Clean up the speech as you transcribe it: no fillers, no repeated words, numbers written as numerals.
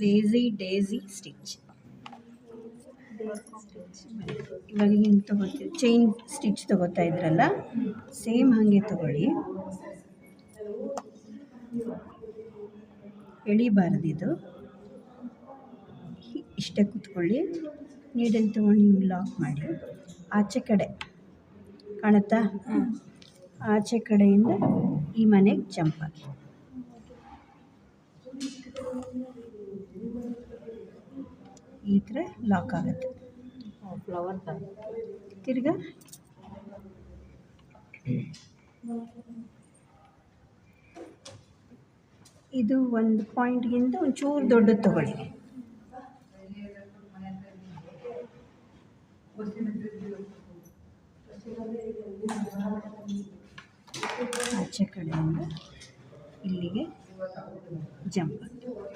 Lazy Desi stitch. ಇವಾಗ ಹಿಂಗೆ ತೊಗೋತೀವಿ, ಚೈನ್ ಸ್ಟಿಚ್ ತೊಗೋತಾ ಇದ್ರಲ್ಲ, ಸೇಮ್ ಹಾಗೆ ತೊಗೊಳ್ಳಿ. ಎಳಿಬಾರ್ದಿದು, ಇಷ್ಟೇ ಕೂತ್ಕೊಳ್ಳಿ. ನೀಡಲ್ ತೊಗೊಂಡು ಹಿಂಗೆ ಲಾಕ್ ಮಾಡಿ, ಆಚೆ ಕಡೆ ಕಾಣುತ್ತಾ, ಆಚೆ ಕಡೆಯಿಂದ ಈ ಮನೆಗೆ ಜಂಪ್ ಆಗಿ ಈ ಥರ ಲಾಕ್ ಆಗುತ್ತೆ. ಫ್ಲವರ್ ತಿರ್ಗಾ ಇದು ಒಂದು ಪಾಯಿಂಟ್ಗಿಂತ ಒಂಚೂರು ದೊಡ್ಡದು ತಗೊಳ್ಳಿ. ಆಚೆ ಕಡೆಯಿಂದ ಇಲ್ಲಿಗೆ ಜಂಪ್.